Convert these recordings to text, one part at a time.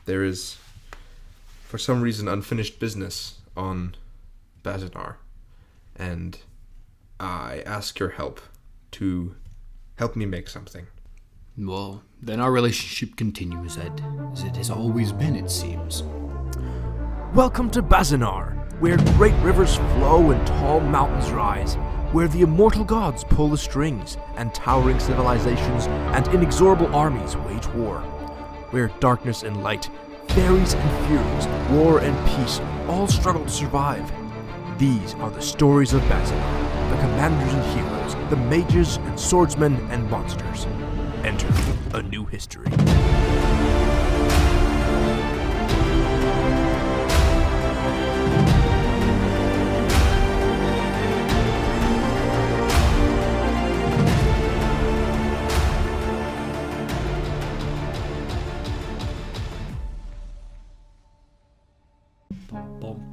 there is, for some reason, unfinished business on Bazanar, and I ask your help to help me make something. Well, then our relationship continues as it has always been, it seems. Welcome to Bazanar, where great rivers flow and tall mountains rise, where the immortal gods pull the strings, and towering civilizations and inexorable armies wage war, where darkness and light, fairies and furies, war and peace all struggle to survive. These are the stories of Bazanar, the commanders and heroes, the mages and swordsmen and monsters. Enter a new history.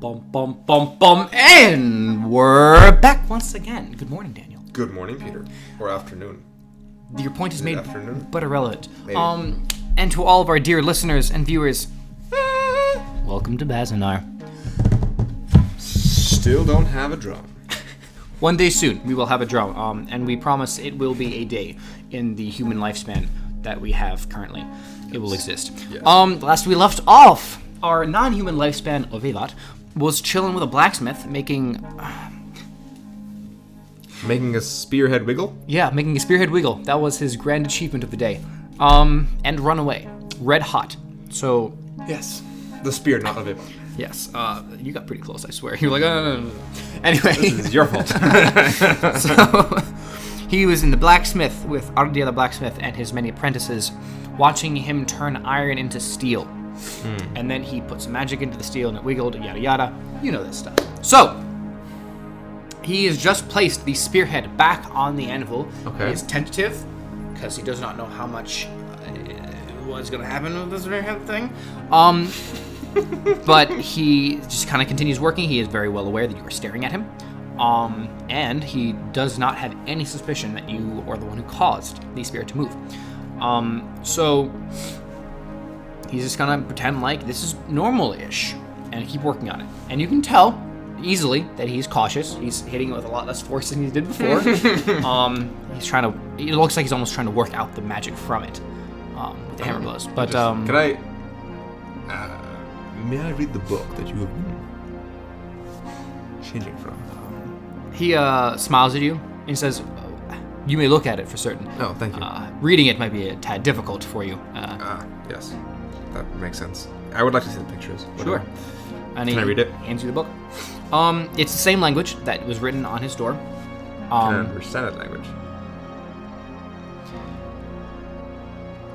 Bum, and we're back once again. Good morning, Daniel. Good morning, Peter. Or afternoon. Your point is made, afternoon? but irrelevant. Maybe. And to all of our dear listeners and viewers, welcome to Bazanar. Still don't have a drum. One day soon, we will have a drum, and we promise it will be a day in the human lifespan that we have currently. It will exist. Yes. Last we left off, our non-human lifespan, Avaevat, was chilling with a blacksmith, making Making a spearhead wiggle? making a spearhead wiggle. That was his grand achievement of the day. And run away. Red hot. So, Yes. The spear, not of it. yes, you got pretty close, I swear. You were like, Anyway. This is your fault. So, he was in the blacksmith with Ardia the blacksmith and his many apprentices, watching him turn iron into steel. And then he put some magic into the steel and it wiggled, yada yada. You know this stuff. So, he has just placed the spearhead back on the anvil. Okay. He is tentative, because he does not know how much what's going to happen with this spearhead thing. But he just kind of continues working. He is very well aware that you are staring at him. And he does not have any suspicion that you are the one who caused the spear to move. So he's just gonna pretend like this is normal-ish and keep working on it. And you can tell easily that he's cautious. He's hitting it with a lot less force than he did before. He's trying to. It looks like he's almost trying to work out the magic from it with the hammer blows. But Can I? May I read the book that you have been changing from? he smiles at you and he says, "You may look at it for certain. Oh, thank you. Reading it might be a tad difficult for you." Yes, that makes sense. I would like to see the pictures. Sure. And Can I read it? Hands you the book. It's the same language that was written on his door. Can I understand that language?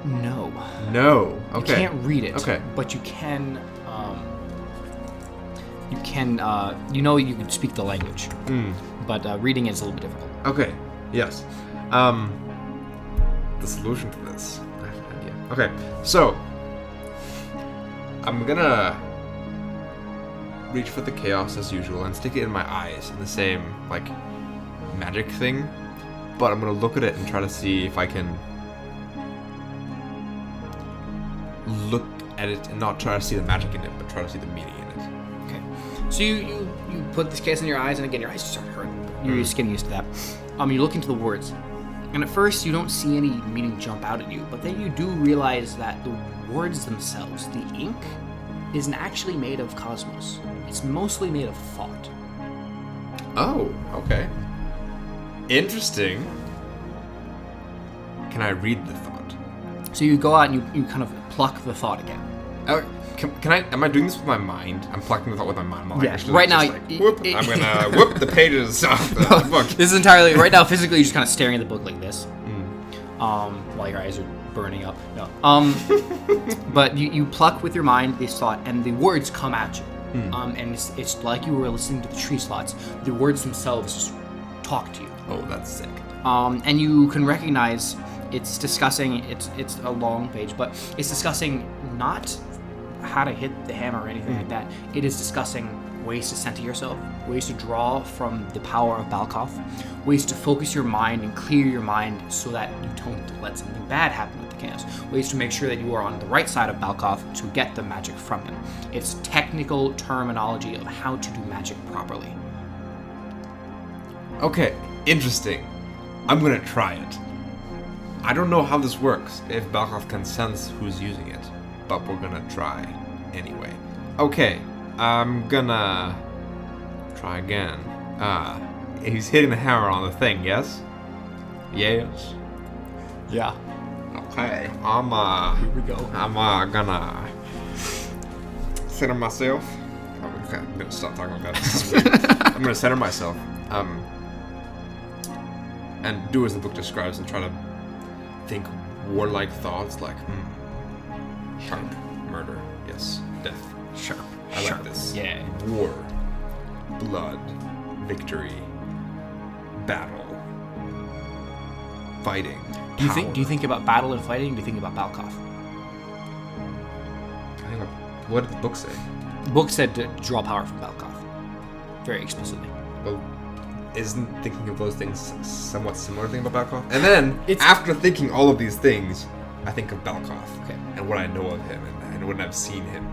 No. No. Okay. You can't read it. Okay. But you can. You can speak the language. But reading it is a little bit difficult. Okay. Yes. The solution to this. I have an idea. Okay. So I'm gonna reach for the chaos as usual and stick it in my eyes in the same like magic thing, but I'm gonna look at it and try to see if I can look at it and not try to see the magic in it, but try to see the meaning in it. Okay. So you put this case in your eyes, and again, your eyes start hurting. You're just getting used to that. You look into the words, and at first you don't see any meaning jump out at you, but then you do realize that the words themselves, the ink, isn't actually made of cosmos. It's mostly made of thought. Oh, okay. Interesting. Can I read the thought? So you go out and you kind of pluck the thought again. Can I? Am I doing this with my mind? I'm plucking the thought with my mind. While I Yeah, actually right now, just like, whoop, I'm gonna whoop the pages off the book. This is entirely right now. Physically, you're just kind of staring at the book like this, while your eyes are burning up. No. But you pluck with your mind this thought, and the words come at you. And it's like you were listening to the tree slots. The words themselves just talk to you. Oh, that's sick. And you can recognize it's discussing. It's a long page, but it's discussing not how to hit the hammer or anything like that. It is discussing ways to center yourself, ways to draw from the power of Balkoth, ways to focus your mind and clear your mind so that you don't let something bad happen with the chaos, ways to make sure that you are on the right side of Balkoth to get the magic from him. It's technical terminology of how to do magic properly. Okay, interesting. I'm gonna try it. I don't know how this works, if Balkoth can sense who's using it, but we're gonna try anyway. Okay, I'm gonna try again. He's hitting the hammer on the thing, yes? Yes. Yeah. Okay, Here we go. I'm gonna center myself. Okay, I'm gonna stop talking like that. This is weird. I'm gonna center myself. And do as the book describes and try to think warlike thoughts like, sharp, murder, yes, death. Sharp. I like this. Yeah. War, blood, victory, battle, fighting. Do you power. think about battle and fighting? Do you think about Balkoth? I think what did the book say? The book said to draw power from Balkoth. Very explicitly. Well, isn't thinking of those things somewhat similar to thinking about Balkoth? And then, It's- after thinking all of these things, I think of Balkoth. Okay. And what I know of him, and when I've seen him,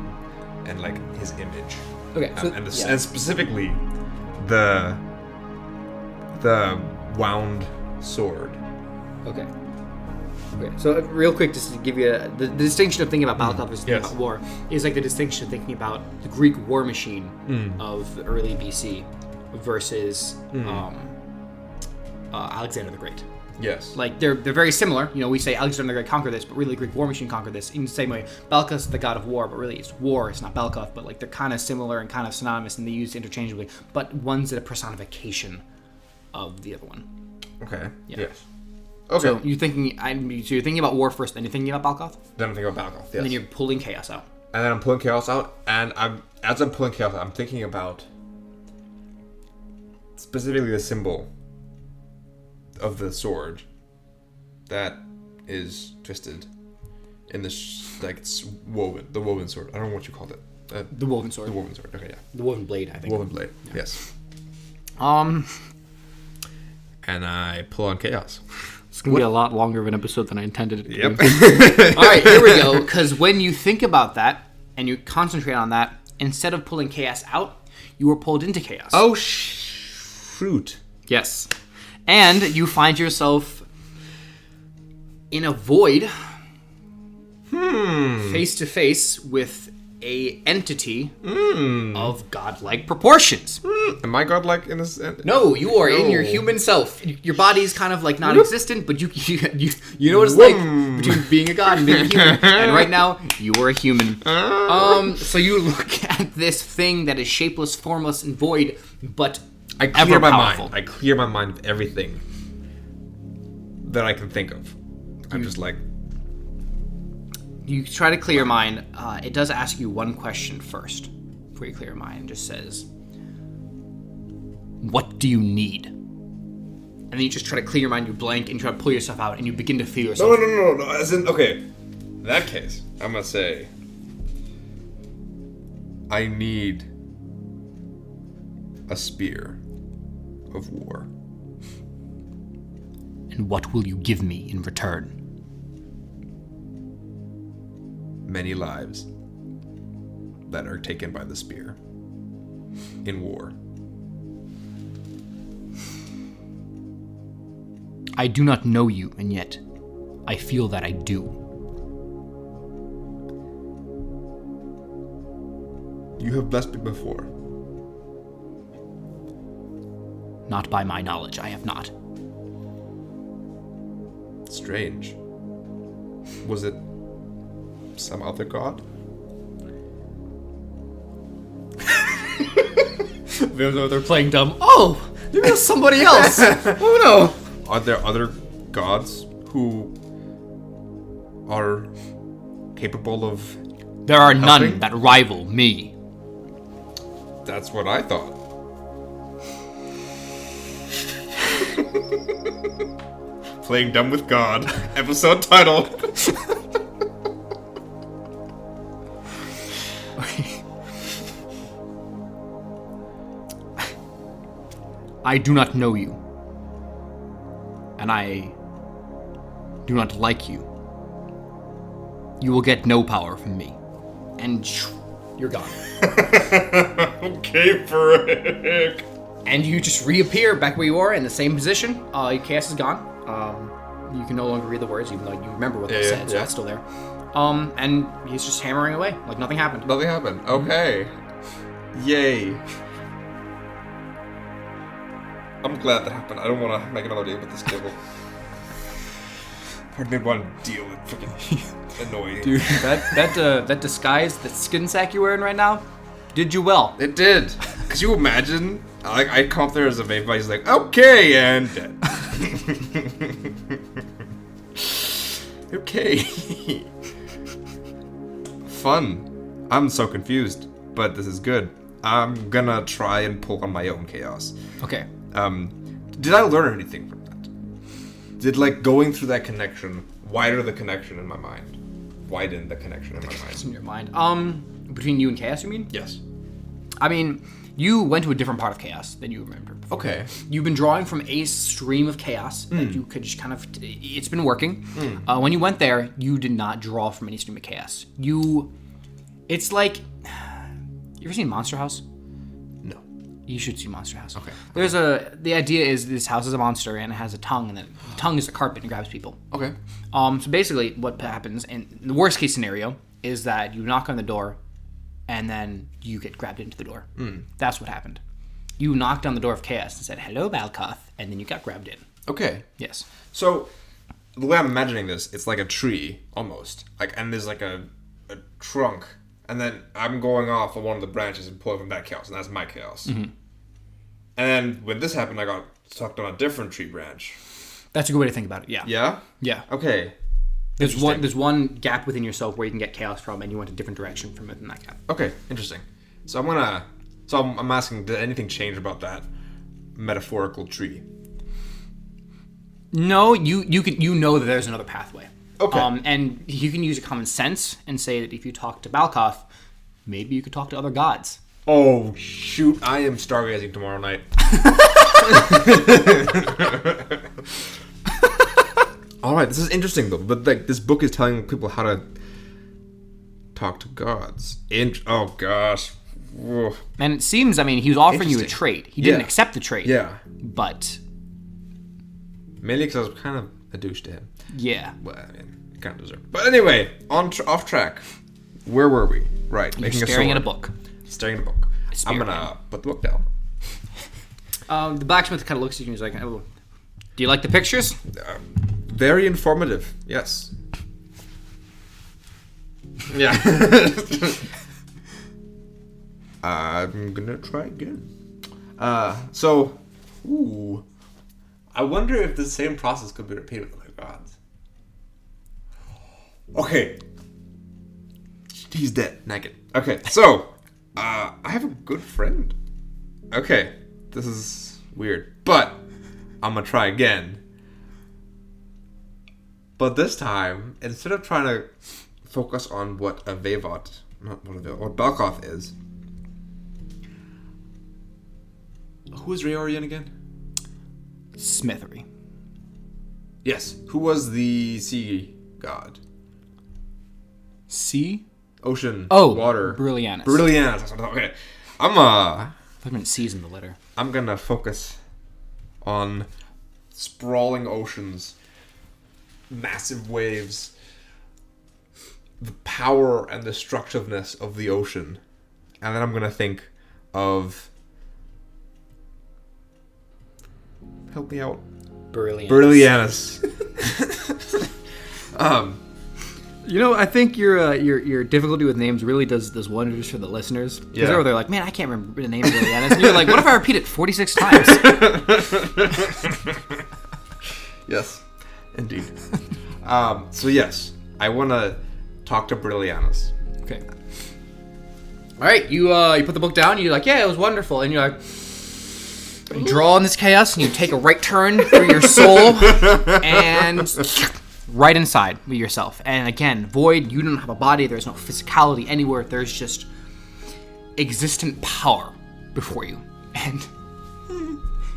and like his image. Okay. So, And specifically, the wound sword. Okay. Okay. So real quick, just to give you the distinction of thinking about Balkoth versus thinking Yes. about war is like the distinction of thinking about the Greek war machine of the early BC versus Alexander the Great. Yes. Like they're very similar. You know, we say Alexander the Great conquered this, but really the Greek war machine conquered this. In the same way, Balkoth's the god of war, but really it's war. It's not Balkoth, but like they're kind of similar and kind of synonymous, and they used interchangeably. But one's a personification of the other one. Okay. Yeah. Yes. Okay. So you're thinking, so you're thinking about war first, then you're thinking about Balkoth, then I'm thinking about Balkoth. Yes. and then you're pulling chaos out. And then I'm pulling chaos out, and as I'm pulling chaos out, I'm thinking about specifically the symbol of the sword that is twisted in this, like it's woven, the woven sword. I don't know what you called it. The woven sword. The woven sword. Okay, yeah. The woven blade, I think. Woven blade. Yes. Um, And I pull on chaos. it's gonna be a lot longer of an episode than I intended it to Yep. be. All right, here we go. Because when you think about that and you concentrate on that, instead of pulling chaos out, you were pulled into chaos. Oh shoot. Yes. And you find yourself in a void, face to face with a entity of godlike proportions. Am I godlike in this? No, you are in your No. human self. Your body is kind of like non-existent, but you know what it's like between being a god and being a human. And right now, you are a human. So you look at this thing that is shapeless, formless, and void, but I clear ever my powerful. mind. I clear my mind of everything that I can think of. I'm just like, You try to clear your mind. It does ask you one question first before you clear your mind. It just says, "What do you need?" And then you just try to clear your mind. You blank and you try to pull yourself out, and you begin to feel yourself. no. As in, okay. In that case, I'm gonna say, I need a spear of war. And what will you give me in return? Many lives that are taken by the spear in war. I do not know you, and yet I feel that I do. You have blessed me before. Not by my knowledge, I have not. Strange. Was it some other god? They're playing dumb. Oh, maybe it was somebody else. Oh no. Are there other gods who are capable of... There are none Helping? that rival me. That's what I thought. Playing Dumb with God, episode title. I do not know you. And I do not like you. You will get no power from me. And you're gone. Okay, frick. And you just reappear back where you are in the same position. Your chaos is gone. You can no longer read the words, even though you remember what they said, so that's still there. And he's just hammering away, like nothing happened. Nothing happened. Okay. Yay. I'm glad that happened. I don't want to make another deal with this table. I didn't want to deal with freaking annoying. Dude, that disguise, that skin sack you're wearing right now, did you well. It did. Could you imagine? I come up there as a Avaevat, he's like, okay, and dead. Okay. Fun. I'm so confused, but this is good. I'm gonna try and pull on my own chaos. Okay. Did I learn anything from that? Did, like, going through that connection widen the connection in my mind? Widen the connection in my mind. In your mind. Between you and chaos, you mean? Yes. I mean, you went to a different part of chaos than you remember before. Okay. You've been drawing from a stream of chaos that you could just kind of... It's been working. When you went there, you did not draw from any stream of chaos. It's like... You ever seen Monster House? No. You should see Monster House. Okay. The idea is this house is a monster and it has a tongue, and then the tongue is a carpet and grabs people. Okay. So basically what happens in the worst case scenario is that you knock on the door and then you get grabbed into the door. That's what happened. You knocked on the door of chaos and said, hello, Balkoth, and then you got grabbed in. Okay. Yes. So, the way I'm imagining this, it's like a tree, almost. And there's like a trunk, and then I'm going off on one of the branches and pulling from that chaos, and that's my chaos. Mm-hmm. And then when this happened, I got stuck on a different tree branch. That's a good way to think about it, yeah. Yeah? Yeah. Okay. There's one gap within yourself where you can get chaos from, and you went a different direction from within that gap. Okay, interesting. So I'm asking, did anything change about that metaphorical tree? No, you know that there's another pathway. Okay. And you can use your common sense and say that if you talk to Balkoth, maybe you could talk to other gods. Oh, shoot. I am stargazing tomorrow night. All right, this is interesting, though. But, like, this book is telling people how to talk to gods. Oh, gosh. Whoa. And it seems, he was offering you a trait. He didn't accept the trait. Yeah. But... Mainly because I was kind of a douche to him. Yeah. Well, you kind of deserve it. But anyway, off track. Where were we? Right. You're staring at a book. Staring at a book. I'm going to put the book down. The blacksmith kind of looks at you and he's like, oh, do you like the pictures? Very informative. Yes. Yeah. I'm going to try again. Ooh. I wonder if the same process could be repeated with other gods. Okay. He's dead. Naked. Okay, so, I have a good friend. Okay, this is weird, but I'm gonna try again. But this time, instead of trying to focus on what Avaevat, what Balkoth is. Who is Raorian again? Smithery. Yes. Who was the sea god? Sea? Ocean. Oh, water. Brillianus. Brillianus. Okay. I meant C's in the letter. I'm gonna focus on sprawling oceans, massive waves, the power and destructiveness of the ocean, and then I'm gonna think of. Help me out. Brillianus. I think your difficulty with names really does wonders for the listeners. Because they're like, man, I can't remember the name of Brillianus. And you're like, what if I repeat it 46 times? Yes, indeed. So yes, I want to talk to Brillianus. Okay. All right, you put the book down. And you're like, yeah, it was wonderful. And you're like, you draw in this chaos, and you take a right turn through your soul, and right inside with yourself. And again, void. You don't have a body. There's no physicality anywhere. There's just existent power before you. And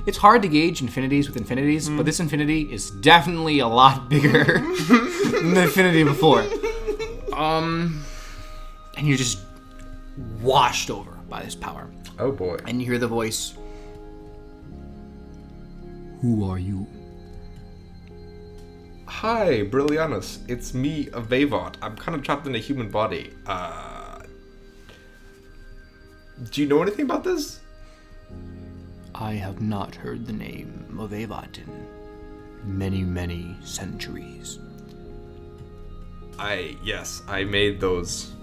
It's hard to gauge infinities with infinities, but this infinity is definitely a lot bigger than the infinity before. And you're just washed over by this power. Oh boy. And you hear the voice. Who are you? Hi, Brillianus. It's me, Avaevat. I'm kind of trapped in a human body. Do you know anything about this? I have not heard the name of Avaevat in many, many centuries. Yes, I made those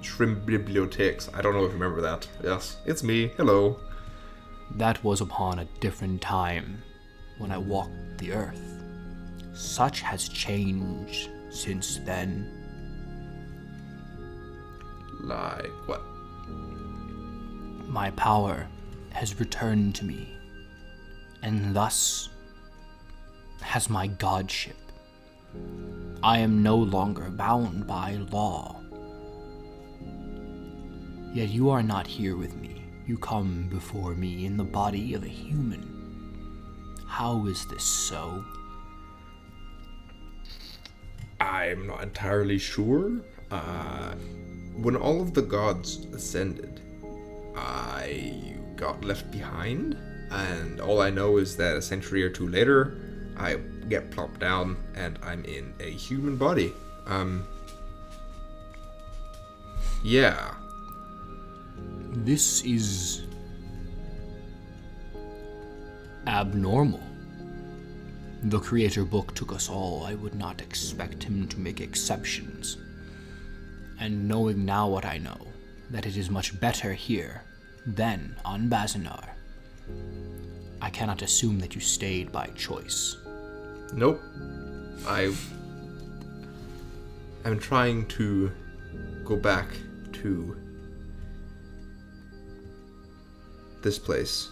shrimp bibliotheques. I don't know if you remember that. Yes, it's me. Hello. That was upon a different time when I walked the earth. Such has changed since then. Like what? My power has returned to me, and thus has my godship. I am no longer bound by law. Yet you are not here with me. You come before me in the body of a human. How is this so? I'm not entirely sure. When all of the gods ascended, I got left behind, and all I know is that a century or two later, I get plopped down, and I'm in a human body. Yeah. This is abnormal. The Creator Book took us all. I would not expect him to make exceptions. And knowing now what I know, that it is much better here than on Bazanar, I cannot assume that you stayed by choice. Nope. I'm trying to go back to this place.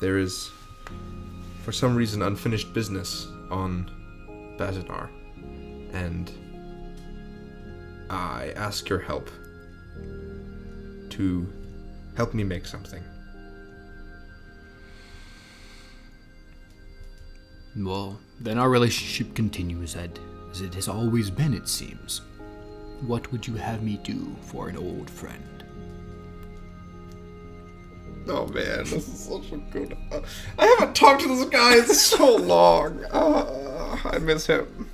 There is, for some reason, unfinished business on Bazanar, and I ask your help to help me make something. Well, then our relationship continues, Ed, as it has always been, it seems. What would you have me do for an old friend? Oh man, this is such a good... I haven't talked to this guy in so long. I miss him.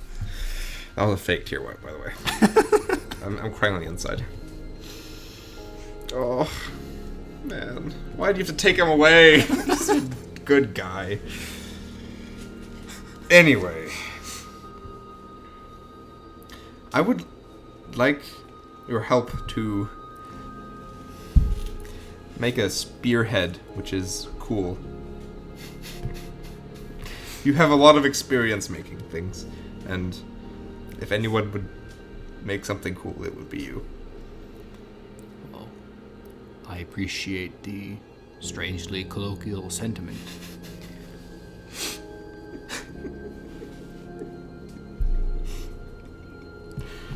That was a fake tear wipe, by the way. I'm crying on the inside. Oh, man. Why do you have to take him away? He's a good guy. Anyway. I would like your help to make a spearhead, which is cool. You have a lot of experience making things, and if anyone would make something cool, it would be you. Well, I appreciate the strangely colloquial sentiment.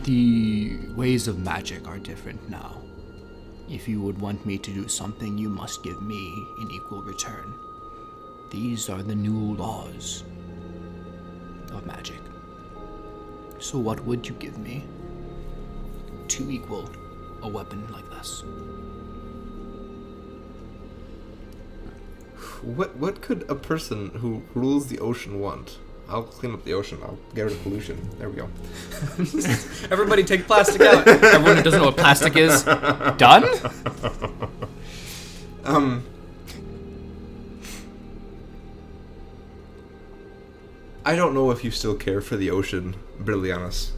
The ways of magic are different now. If you would want me to do something, you must give me in equal return. These are the new laws of magic. So what would you give me to equal a weapon like this? What could a person who rules the ocean want? I'll clean up the ocean. I'll get rid of pollution. There we go. Everybody take plastic out. Everyone who doesn't know what plastic is, done? I don't know if you still care for the ocean, Brillianus.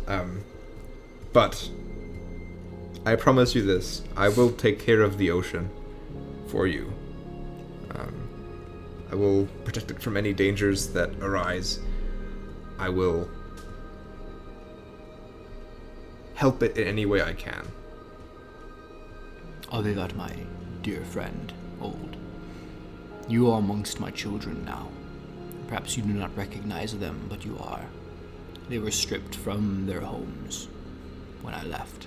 But I promise you this. I will take care of the ocean for you. I will protect it from any dangers that arise. I will help it in any way I can. Avaevat, my dear friend, old. You are amongst my children now. Perhaps you do not recognize them, but you are. They were stripped from their homes when I left.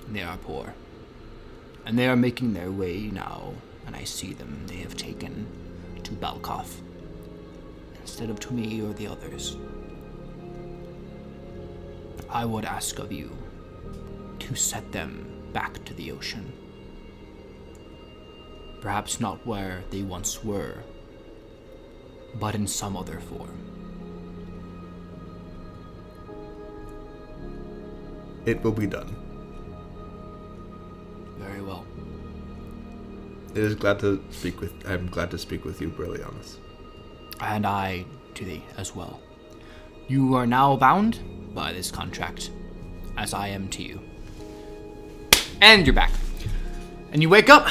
And they are poor. And they are making their way now and I see them. They have taken to Balkoth instead of to me or the others. I would ask of you to set them back to the ocean. Perhaps not where they once were, but in some other form. It will be done. Very well. I'm glad to speak with you, Brillianus. And I to thee as well. You are now bound by this contract, as I am to you. And you're back. And you wake up.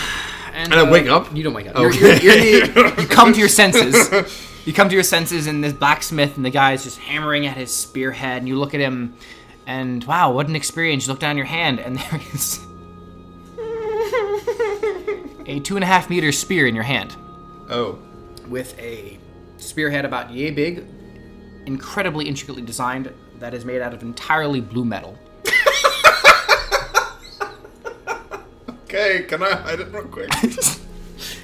And I wake up? You don't wake up. Okay. You come to your senses. You come to your senses, and this blacksmith and the guy is just hammering at his spearhead, and you look at him, and wow, what an experience. You look down your hand, and there is a 2.5 meter spear in your hand. Oh. With a spearhead about yay big, incredibly intricately designed, that is made out of entirely blue metal. Okay, can I hide it real quick?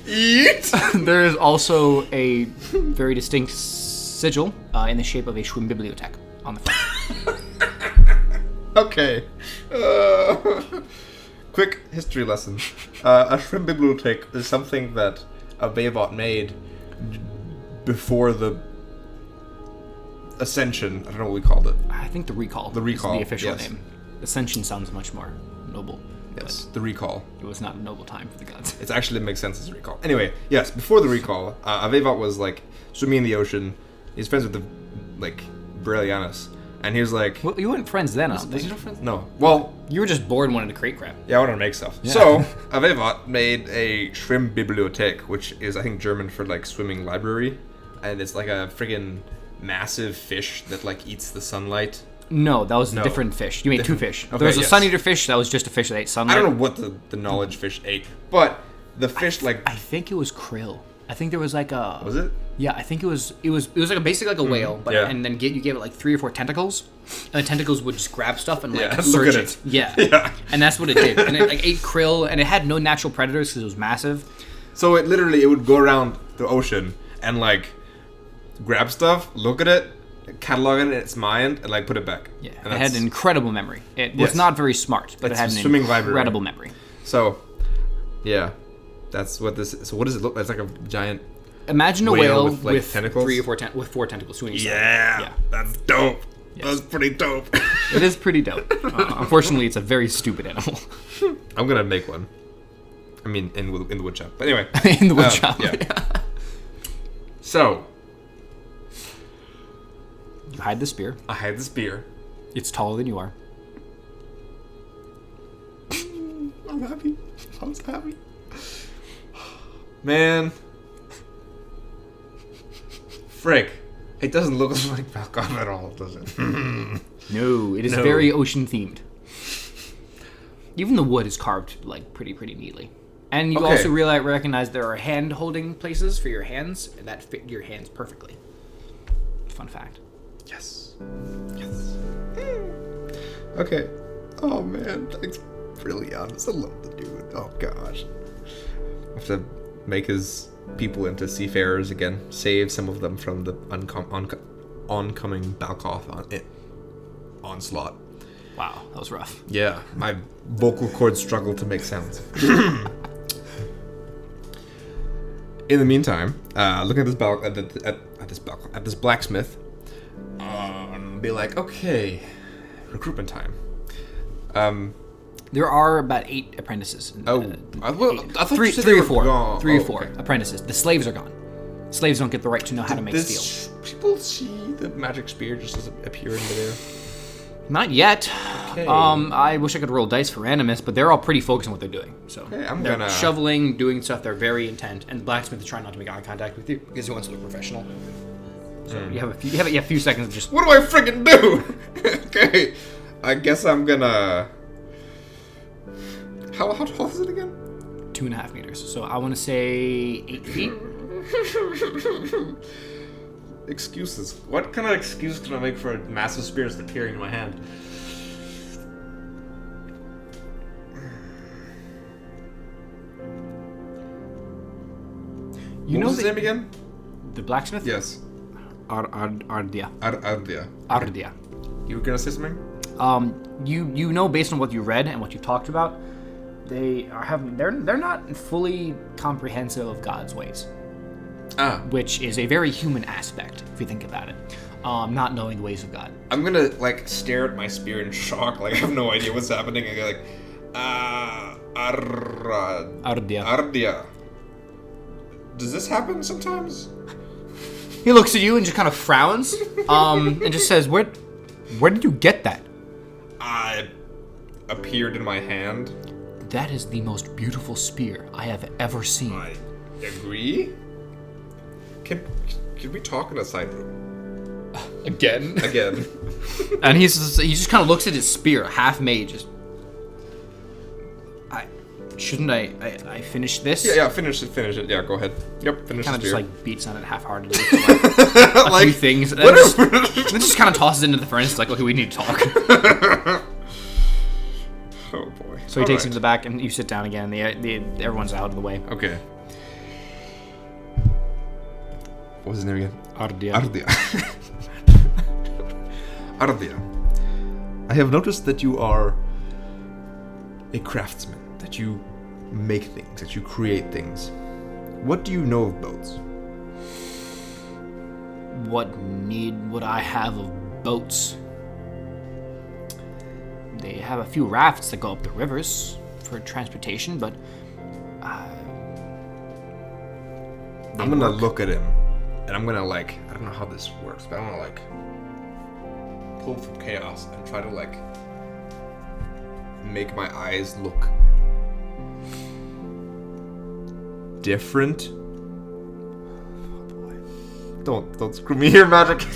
Yeet! There is also a very distinct sigil in the shape of a Schwimmbibliothek on the front. Okay. Quick history lesson. A Schwimmbibliothek is something that Avaevat made before the Ascension. I don't know what we called it. I think the Recall. The Recall, is the official yes. name. Ascension sounds much more noble. Yes, the Recall. It was not a noble time for the gods. It actually makes sense as a recall. Anyway, yes, before the recall, Avaevat was like swimming in the ocean. He's friends with the Brillianus, and he was like, Well, you weren't friends then, I don't was he think. not friends? No. Well, You were just bored and wanted to create crap. yeah, I wanted to make stuff. Yeah. So Avaevat made a Schwimmbibliothek, which is I think German for like swimming library, and it's like a friggin' massive fish that like eats the sunlight. No, that was a different fish. You made two fish. Okay, There was a yes. sun eater fish that was just a fish that ate sunlight. I don't know what the knowledge fish ate, but the fish like I think it was krill. I think there was like a. was it? Yeah, I think it was like basically like a whale, but yeah. and then you gave it like 3 or 4 tentacles, and the tentacles would just grab stuff and like Yeah, search look at it. it. Yeah. Yeah. And that's what it did. And it like ate krill, and it had no natural predators because it was massive. So it would go around the ocean and like grab stuff, look at it, catalog it in its mind, and like put it back. Yeah, and it had an incredible memory. It was Yes. not very smart, but It's it had a an swimming library. incredible memory. So, yeah, that's what this. So what does it look like? It's like a giant. Imagine a Whale whale with, like, tentacles? 3 or 4 with 4 tentacles to each side. Yeah, that's dope. Yes. That's pretty dope. It is pretty dope. Unfortunately, it's a very stupid animal. I'm gonna make one. I mean, in the wood shop. But anyway, In the wood shop. Yeah. So You hide the spear. I had the spear. It's taller than you are. I'm happy. I'm so happy. Man. Frick. It doesn't look like Balkoth at all, does it? No, it is No. very ocean themed. Even the wood is carved like pretty neatly. And you Okay. also recognize there are hand holding places for your hands, and that fit your hands perfectly. Fun fact. Yes. Yes. Okay. Oh man, thanks. Really honest. I love the dude. Oh gosh. I have to make his people into seafarers again. Save some of them from the oncoming Balkoth onslaught. Wow, that was rough. Yeah, my vocal cords struggle to make sounds. In the meantime, looking at this blacksmith, be like, okay, recruitment time. There are about 8 apprentices. I thought Three you said they or were four. gone. 3 or Oh, 4 okay. apprentices. The slaves are gone. Slaves don't get the right to know how to make steel. People see the magic spear just as appearing there. Not yet. Okay. I wish I could roll dice for randomness, but they're all pretty focused on what they're doing. So Okay, I'm they're gonna- shoveling, doing stuff. They're very intent, and the blacksmith is trying not to make eye contact with you because he wants to look professional. So you have a few seconds of just. What do I freaking do? Okay, I guess I'm gonna. How tall is it again? 2.5 meters. So I want to say 8 feet. Excuses. What kind of excuse can I make for a massive spear that's appearing in my hand? What was his name again? The blacksmith? Yes. Ardia. Ardia. Ardia. You were gonna say something? You know, based on what you read and what you talked about, they're not fully comprehensive of God's ways. Which is a very human aspect, if you think about it. Not knowing the ways of God. I'm gonna, like, stare at my spear in shock, like, I have no idea what's happening. I go, like, Ardia. Ardia. Does this happen sometimes? He looks at you and just kind of frowns, and just says, Where did you get that? It appeared in my hand. That is the most beautiful spear I have ever seen. I agree. Can we talk in a side room? Again? Again. And he just kind of looks at his spear, half made, just... Shouldn't I finish this? Yeah, finish it. Yeah, go ahead. Yep, finish it. Kind of just, like, beats on it half-heartedly for, like, a few things. And then just kind of tosses it into the furnace, like, okay, we need to talk. Oh, boy. So he takes you to the back, and you sit down again, and everyone's out of the way. Okay. What was his name again? Ardia. Ardia, I have noticed that you are a craftsman, that you make things, that you create things. What do you know of boats? What need would I have of boats? They have a few rafts that go up the rivers for transportation, but I'm gonna look at him, and I'm gonna, like, I don't know how this works, but I'm gonna, like, pull from chaos and try to, like, make my eyes look different. Oh boy. Don't screw me here, magic.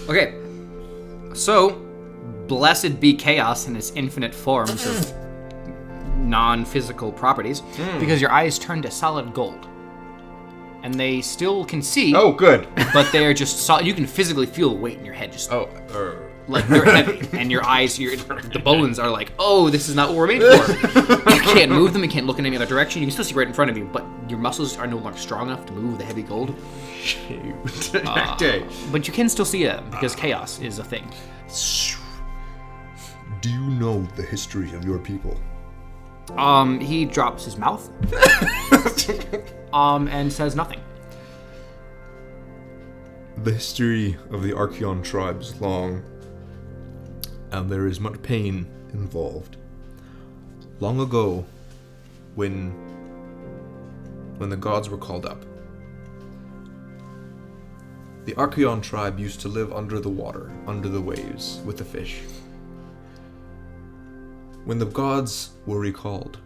Okay. So, blessed be chaos in its infinite forms of non-physical properties, because your eyes turn to solid gold. And they still can see. Oh, good. But they are just solid. You can physically feel the weight in your head. Just like they're heavy, and your eyes, the bones are like, oh, this is not what we're made for. You can't move them. You can't look in any other direction. You can still see right in front of you, but your muscles are no longer strong enough to move the heavy gold. Okay. But you can still see it because chaos is a thing. Do you know the history of your people? He drops his mouth. And says nothing. The history of the Archeon tribe is long, and there is much pain involved. Long ago, when the gods were called up, the Archeon tribe used to live under the water, under the waves, with the fish. When the gods were recalled,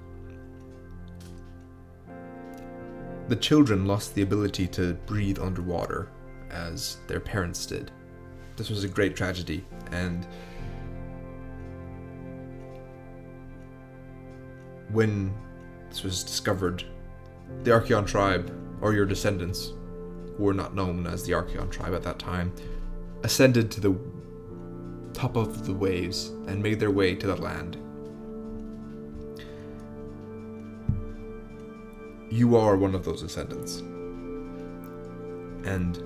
the children lost the ability to breathe underwater, as their parents did. This was a great tragedy, and when this was discovered, the Archeon tribe, or your descendants, who were not known as the Archeon tribe at that time, ascended to the top of the waves and made their way to the land. You are one of those descendants. And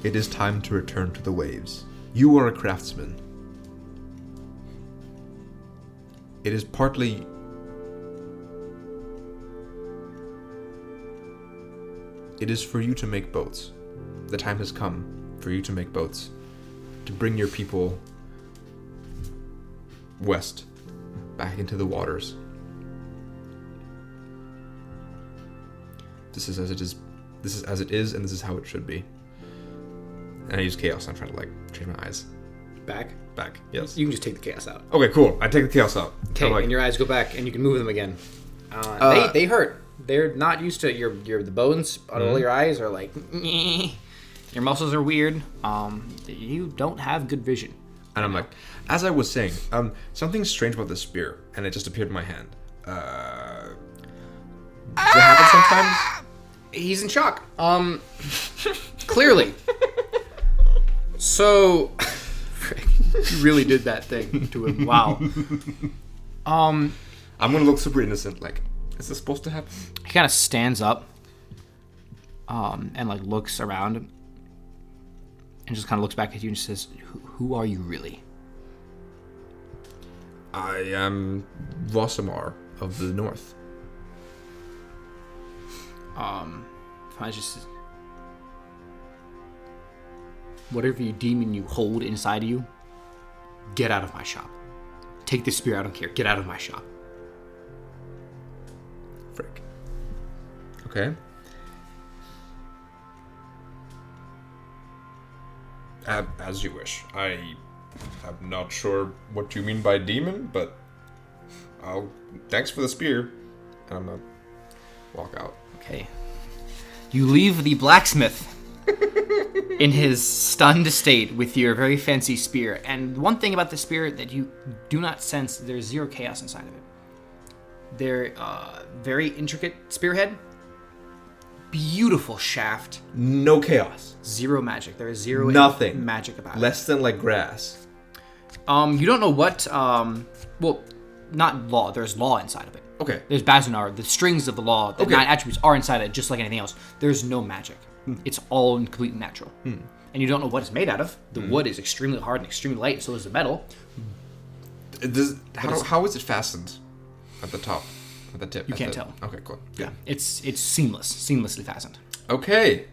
it is time to return to the waves. You are a craftsman. It is partly it is for you to make boats. The time has come for you to make boats, to bring your people west, back into the waters. This is as it is, and this is how it should be. And I use chaos. I'm trying to, like, change my eyes. Back? Back, yes. You can just take the chaos out. Okay, cool. I take the chaos out. Okay, and your eyes go back, and you can move them again. They hurt. They're not used to the bones on all your eyes are like, your muscles are weird. You don't have good vision. And I'm like, as I was saying, something strange about this spear, and it just appeared in my hand. Does it happen sometimes? He's in shock. Clearly. So, you really did that thing to him. Wow. I'm gonna look super innocent. Like, is this supposed to happen? He kind of stands up, and like looks around, and just kind of looks back at you and says, "Who are you really?" I am Vosamar of the North. I just whatever demon you hold inside of you, get out of my shop. Take the spear. I don't care. Get out of my shop. Frick. Okay. As you wish. I'm not sure what you mean by demon, but thanks for the spear. And I'm gonna walk out. Okay. You leave the blacksmith in his stunned state with your very fancy spear. And one thing about the spear that you do not sense, there's zero chaos inside of it. They're very intricate spearhead. Beautiful shaft. No chaos. Zero magic. There is zero Nothing. magic about it. Less than like grass. You don't know what, well, not law. There's law inside of it. Okay. There's Bazinar. The strings of the law, the 9 attributes are inside it, just like anything else. There's no magic. It's all completely natural. And you don't know what it's made out of. The wood is extremely hard and extremely light, and so is the metal. How is it fastened at the top? At the tip? You can't tell. Okay, cool. Yeah. It's seamlessly fastened. Okay.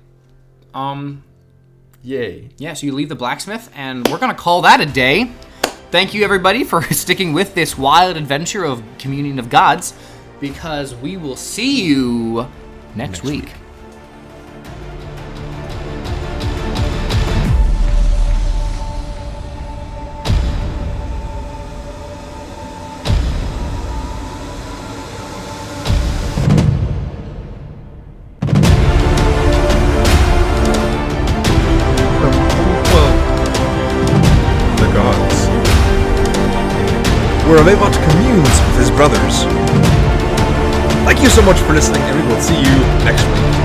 Yay. Yeah, so you leave the blacksmith, and we're going to call that a day. Thank you, everybody, for sticking with this wild adventure of Communion of Gods, because we will see you next week. The gods. Where Avaevat communes with his brothers. Thank you so much for listening, and we will see you next week.